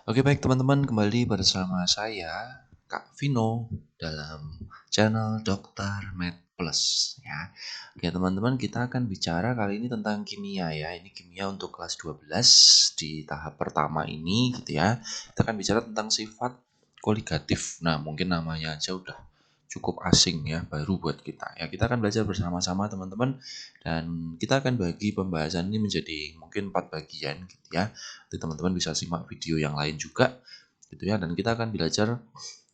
Oke baik teman-teman, kembali bersama saya Kak Vino dalam channel Dokter Med Plus ya. Oke teman-teman, kita akan bicara kali ini tentang kimia ya. Ini kimia untuk kelas 12 di tahap pertama ini gitu ya. Kita akan bicara tentang sifat koligatif. Nah, mungkin namanya aja udah cukup asing ya, baru buat kita. Ya, kita akan belajar bersama-sama teman-teman dan kita akan bagi pembahasan ini menjadi mungkin 4 bagian gitu ya. Nanti teman-teman bisa simak video yang lain juga gitu ya, dan kita akan belajar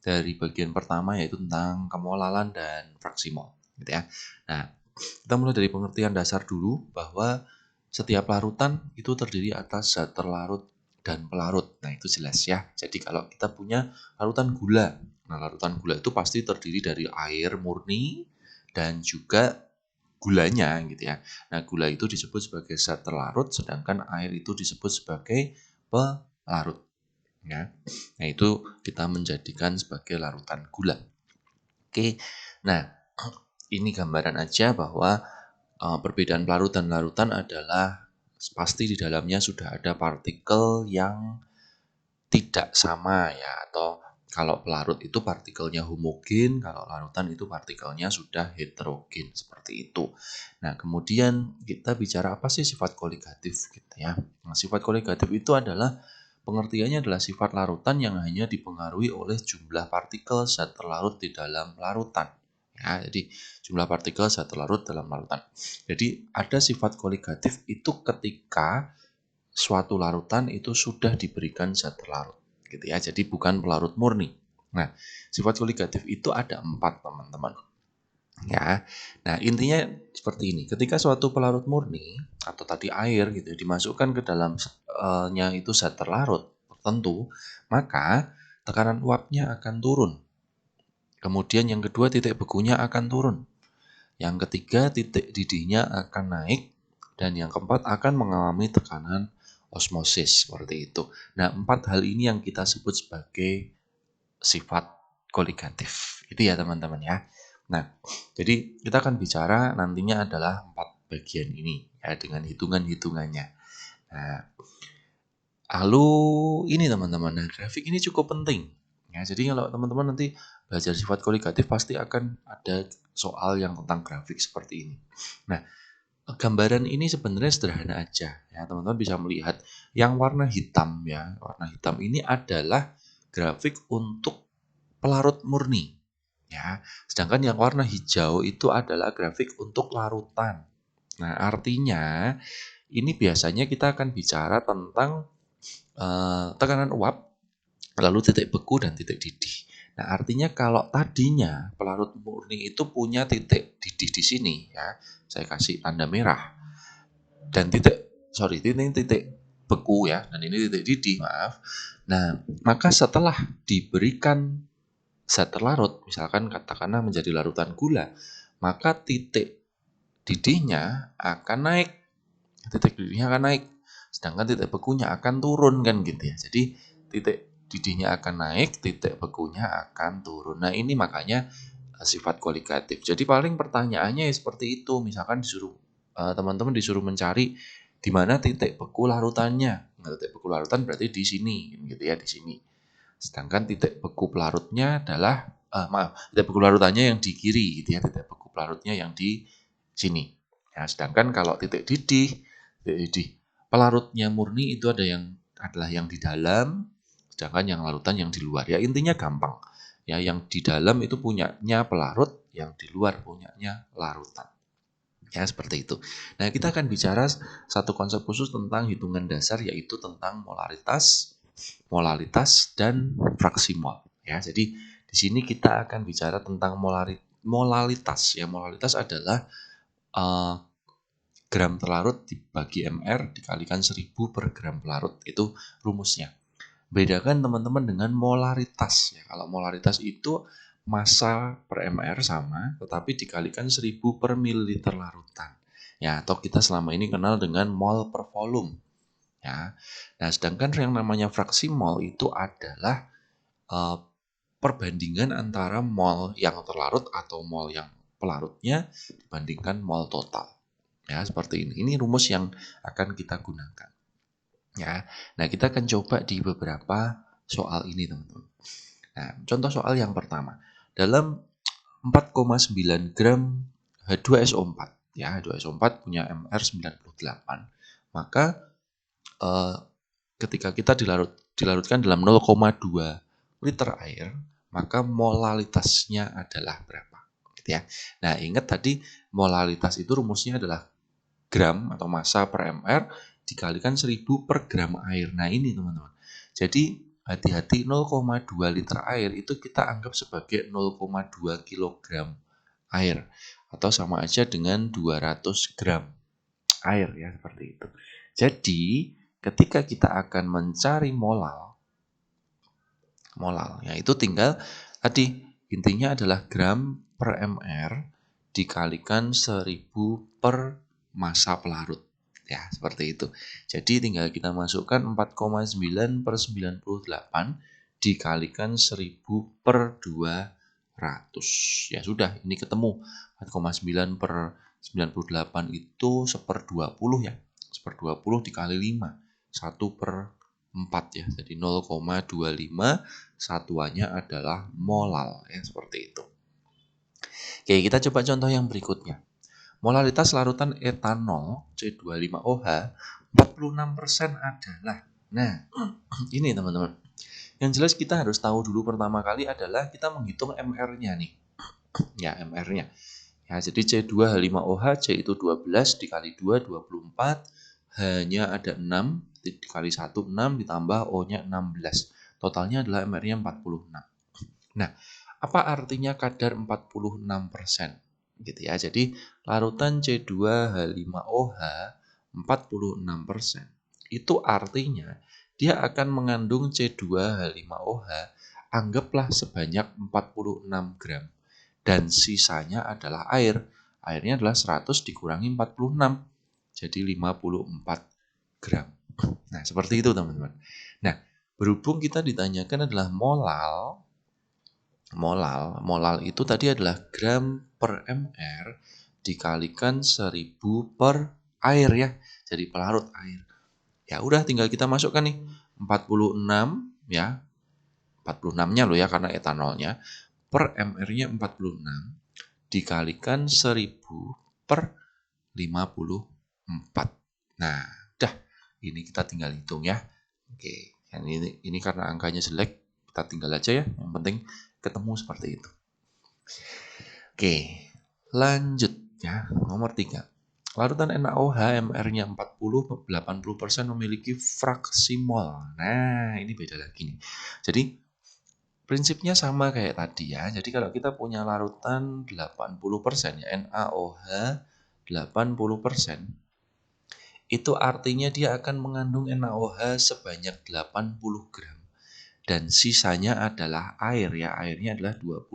dari bagian pertama yaitu tentang kemolalan dan fraksi mol gitu ya. Nah, kita mulai dari pengertian dasar dulu bahwa setiap larutan itu terdiri atas zat terlarut dan pelarut. Nah, itu jelas ya. Jadi kalau kita punya larutan gula, nah larutan gula itu pasti terdiri dari air murni dan juga gulanya gitu ya. Nah, gula itu disebut sebagai zat terlarut, sedangkan air itu disebut sebagai pelarut. Ya. Nah, itu kita menjadikan sebagai larutan gula. Oke, nah ini gambaran aja bahwa perbedaan pelarut dan larutan adalah pasti di dalamnya sudah ada partikel yang tidak sama ya, atau kalau pelarut itu partikelnya homogen, kalau larutan itu partikelnya sudah heterogen seperti itu. Nah, kemudian kita bicara apa sih sifat koligatif gitu ya. Nah, sifat koligatif itu adalah pengertiannya adalah sifat larutan yang hanya dipengaruhi oleh jumlah partikel zat terlarut di dalam larutan. Ya, jadi jumlah partikel zat terlarut dalam larutan. Jadi ada sifat koligatif itu ketika suatu larutan itu sudah diberikan zat terlarut gitu ya, jadi bukan pelarut murni. Nah, sifat koligatif itu ada 4 teman-teman ya. Nah, intinya seperti ini, ketika suatu pelarut murni atau tadi air gitu dimasukkan ke dalam nya itu zat terlarut tertentu, maka tekanan uapnya akan turun. Kemudian yang kedua, titik bekunya akan turun. Yang ketiga, titik didihnya akan naik. Dan yang keempat, akan mengalami tekanan osmosis seperti itu. Nah, 4 hal ini yang kita sebut sebagai sifat koligatif. Itu ya teman-teman ya. Nah, jadi kita akan bicara nantinya adalah 4 bagian ini ya dengan hitungan-hitungannya. Nah, lalu ini teman-teman, nah grafik ini cukup penting. Ya, jadi kalau teman-teman nanti belajar sifat koligatif pasti akan ada soal yang tentang grafik seperti ini. Nah, gambaran ini sebenarnya sederhana aja ya, teman-teman bisa melihat yang warna hitam ya. Warna hitam ini adalah grafik untuk pelarut murni ya. Sedangkan yang warna hijau itu adalah grafik untuk larutan. Nah, artinya ini biasanya kita akan bicara tentang tekanan uap, lalu titik beku dan titik didih. Nah, artinya kalau tadinya pelarut murni itu punya titik didih di sini ya, saya kasih tanda merah. Dan titik beku ya, dan ini titik didih, maaf. Nah, maka setelah diberikan zat terlarut, misalkan katakanlah menjadi larutan gula, maka titik didihnya akan naik. Titik didihnya akan naik. Sedangkan titik bekunya akan turun kan gitu ya. Jadi titik didihnya akan naik, titik bekunya akan turun. Nah, ini makanya sifat koligatif. Jadi paling pertanyaannya ya seperti itu. Misalkan teman-teman disuruh mencari di mana titik beku larutannya. Nah, titik beku larutan berarti di sini gitu ya, di sini. Sedangkan titik beku pelarutnya adalah titik beku larutannya yang di kiri gitu ya, titik beku pelarutnya yang di sini. Ya, sedangkan kalau titik didih pelarutnya murni itu adalah yang di dalam, sedangkan yang larutan yang di luar. Ya, intinya gampang. Ya, yang di dalam itu punyanya pelarut, yang di luar punyanya larutan. Ya, seperti itu. Nah, kita akan bicara satu konsep khusus tentang hitungan dasar, yaitu tentang molalitas dan fraksi mol. Ya, jadi di sini kita akan bicara tentang molalitas. Ya, molalitas adalah uh, gram terlarut dibagi mr dikalikan 1000 per gram pelarut. Itu rumusnya. Bedakan teman-teman dengan molaritas. Ya, kalau molaritas itu massa per mr sama, tetapi dikalikan 1000 per mililiter larutan. Ya, atau kita selama ini kenal dengan mol per volume. Ya. Nah, sedangkan yang namanya fraksi mol itu adalah perbandingan antara mol yang terlarut atau mol yang pelarutnya dibandingkan mol total. Ya, seperti ini. Ini rumus yang akan kita gunakan. Ya. Nah, kita akan coba di beberapa soal ini, teman-teman. Nah, contoh soal yang pertama. Dalam 4,9 gram H2SO4, ya, H2SO4 punya MR 98. Maka ketika kita dilarutkan dalam 0,2 liter air, maka molalitasnya adalah berapa? Gitu ya. Nah, ingat tadi molalitas itu rumusnya adalah gram atau massa per mr dikalikan 1000 per gram air. Nah, ini teman-teman. Jadi hati-hati, 0,2 liter air itu kita anggap sebagai 0,2 kilogram air atau sama aja dengan 200 gram air, ya, seperti itu. Jadi ketika kita akan mencari molal, ya itu tinggal tadi intinya adalah gram per mr dikalikan 1000 per massa pelarut. Ya, seperti itu. Jadi tinggal kita masukkan 4,9 per 98 dikalikan 1000 per 200. Ya sudah, ini ketemu. 4,9 per 98 itu 1/20 ya. 1/20 dikali 5. 1 per 4 ya. Jadi 0,25, satuannya adalah molal ya, seperti itu. Oke, kita coba contoh yang berikutnya. Molalitas larutan etanol C25OH 46% adalah. Nah, ini teman-teman. Yang jelas kita harus tahu dulu pertama kali adalah kita menghitung MR-nya nih. Ya, MR-nya. Ya, jadi C2H5OH, C itu 12 dikali 2, 24. H-nya ada 6, dikali 1, 6, ditambah O-nya 16. Totalnya adalah MR-nya 46. Nah, apa artinya kadar 46%? Gitu ya. Jadi larutan C2H5OH 46%. Itu artinya dia akan mengandung C2H5OH anggaplah sebanyak 46 gram. Dan sisanya adalah air. Airnya adalah 100 dikurangi 46. Jadi 54 gram. Nah, seperti itu teman-teman. Nah, berhubung kita ditanyakan adalah molal itu tadi adalah gram per mr dikalikan 1000 per air ya. Jadi pelarut air. Ya udah tinggal kita masukkan nih 46 ya. 46-nya loh ya karena etanolnya per mr-nya 46 dikalikan 1000 per 54. Nah, udah ini kita tinggal hitung ya. Oke, ini karena angkanya jelek kita tinggal aja ya. Yang penting ketemu seperti itu. Oke, lanjut ya. Nomor 3. Larutan NaOH MR-nya 80% memiliki fraksi mol. Nah, ini beda lagi nih. Jadi prinsipnya sama kayak tadi ya. Jadi kalau kita punya larutan 80% ya, NaOH 80%, itu artinya dia akan mengandung NaOH sebanyak 80 gram. Dan sisanya adalah air ya, airnya adalah 20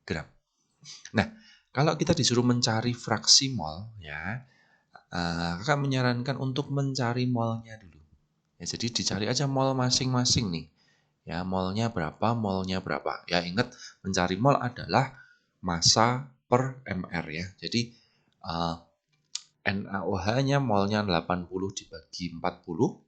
gram. Nah, kalau kita disuruh mencari fraksi mol ya, kakak menyarankan untuk mencari molnya dulu. Ya, jadi dicari aja mol masing-masing nih. Ya, molnya berapa. Ya, ingat mencari mol adalah massa per mr ya. Jadi NaOH-nya molnya 80 dibagi 40,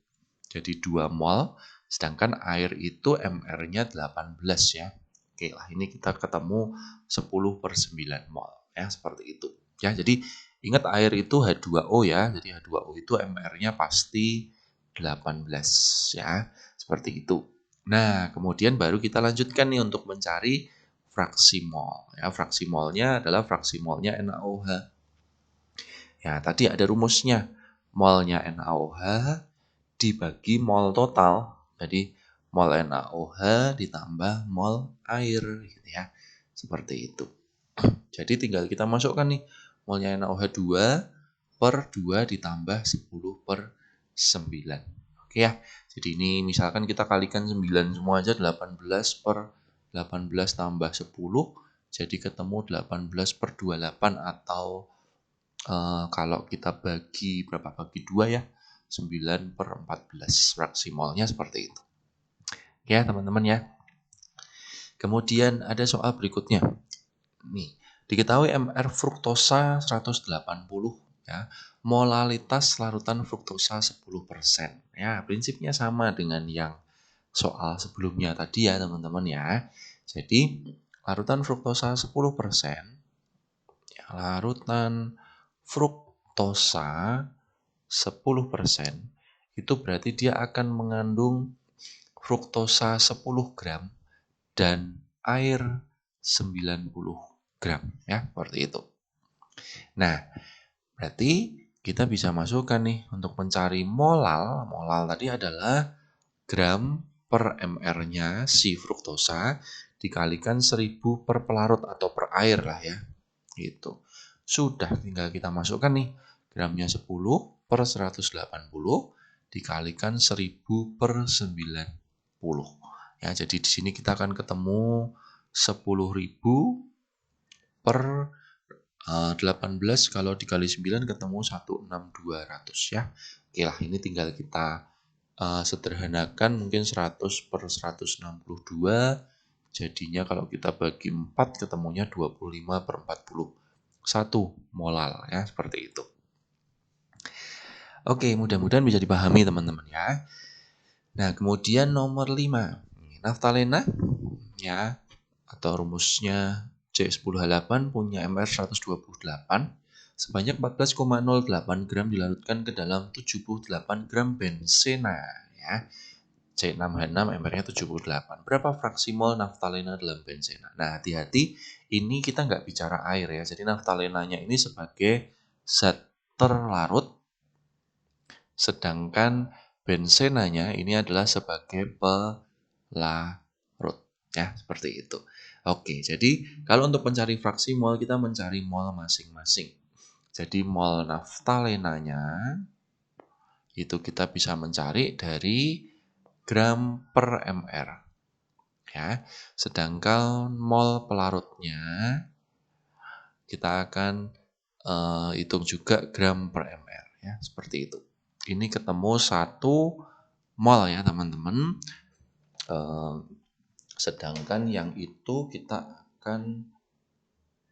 jadi 2 mol, sedangkan air itu mr-nya 18 ya. Oke lah, ini kita ketemu 10/9 mol ya, seperti itu. Ya, jadi ingat air itu H2O ya. Jadi H2O itu mr-nya pasti 18 ya, seperti itu. Nah, kemudian baru kita lanjutkan nih untuk mencari fraksi mol. Ya, fraksi molnya adalah fraksi molnya NaOH. Ya, tadi ada rumusnya. Molnya NaOH dibagi mol total. Jadi, mol NaOH ditambah mol air gitu ya. Seperti itu. Jadi tinggal kita masukkan nih molnya NaOH 2 per 2 ditambah 10 per 9. Oke ya. Jadi ini misalkan kita kalikan 9 semua aja, 18 per 18 tambah 10. Jadi ketemu 18 per 28 atau kalau kita bagi 2 ya, 9 per 14 fraksi molnya seperti itu. Ya teman-teman ya. Kemudian ada soal berikutnya. Nih, diketahui MR fruktosa 180 ya. Molalitas larutan fruktosa 10%. Ya, prinsipnya sama dengan yang soal sebelumnya tadi ya teman-teman ya. Jadi larutan fruktosa 10%, ya, larutan fruktosa 10% itu berarti dia akan mengandung fruktosa 10 gram dan air 90 gram ya, seperti itu. Nah, berarti kita bisa masukkan nih untuk mencari molal. Molal tadi adalah gram per mr-nya si fruktosa dikalikan 1000 per pelarut atau per air lah ya. Gitu. Sudah tinggal kita masukkan nih gramnya 10 per 180 dikalikan 1000 per 90. Ya, jadi di sini kita akan ketemu 10.000 per 18 kalau dikali 9 ketemu 16200 ya. Oke lah, ini tinggal kita sederhanakan mungkin 100 per 162. Jadinya kalau kita bagi 4 ketemunya 25 per 41 molal ya, seperti itu. Oke, mudah-mudahan bisa dipahami teman-teman ya. Nah, kemudian nomor 5. Naftalena ya, atau rumusnya C10H8 punya MR 128 sebanyak 14,08 gram dilarutkan ke dalam 78 gram benzena ya. C6H6 MR-nya 78. Berapa fraksi mol naftalena dalam benzena? Nah, hati-hati, ini kita nggak bicara air ya. Jadi naftalenanya ini sebagai zat terlarut, sedangkan benzenanya ini adalah sebagai pelarut. Ya, seperti itu. Oke, jadi kalau untuk mencari fraksi mol, kita mencari mol masing-masing. Jadi mol naftalenanya itu kita bisa mencari dari gram per mr. Ya, sedangkan mol pelarutnya kita akan hitung juga gram per mr. Ya, seperti itu. Ini ketemu 1 mol ya teman-teman. Sedangkan yang itu kita akan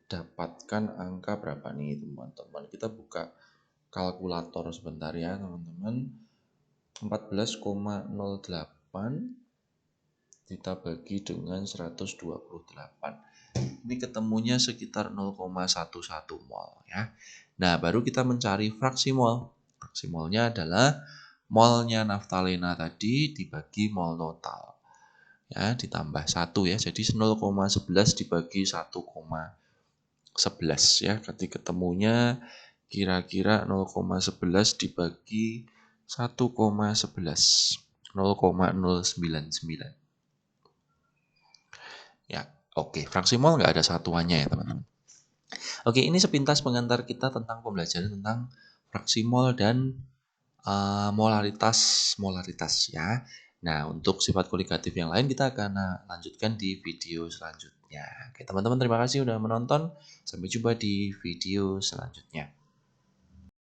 dapatkan angka berapa nih teman-teman. Kita buka kalkulator sebentar ya teman-teman. 14,08 kita bagi dengan 128. Ini ketemunya sekitar 0,11 mol ya. Nah, baru kita mencari fraksi mol. Fraksi molnya adalah molnya naftalena tadi dibagi mol total. Ya, ditambah 1 ya. Jadi 0,11 dibagi 1,11 ya. Ketika ketemunya kira-kira 0,11 dibagi 1,11. 0,099. Ya, oke. Fraksi mol nggak ada satuannya ya teman-teman. Oke, ini sepintas pengantar kita tentang pembelajaran tentang fraksi mol dan molaritas ya. Nah, untuk sifat kualitatif yang lain kita akan lanjutkan di video selanjutnya. Oke, teman-teman terima kasih sudah menonton. Sampai jumpa di video selanjutnya.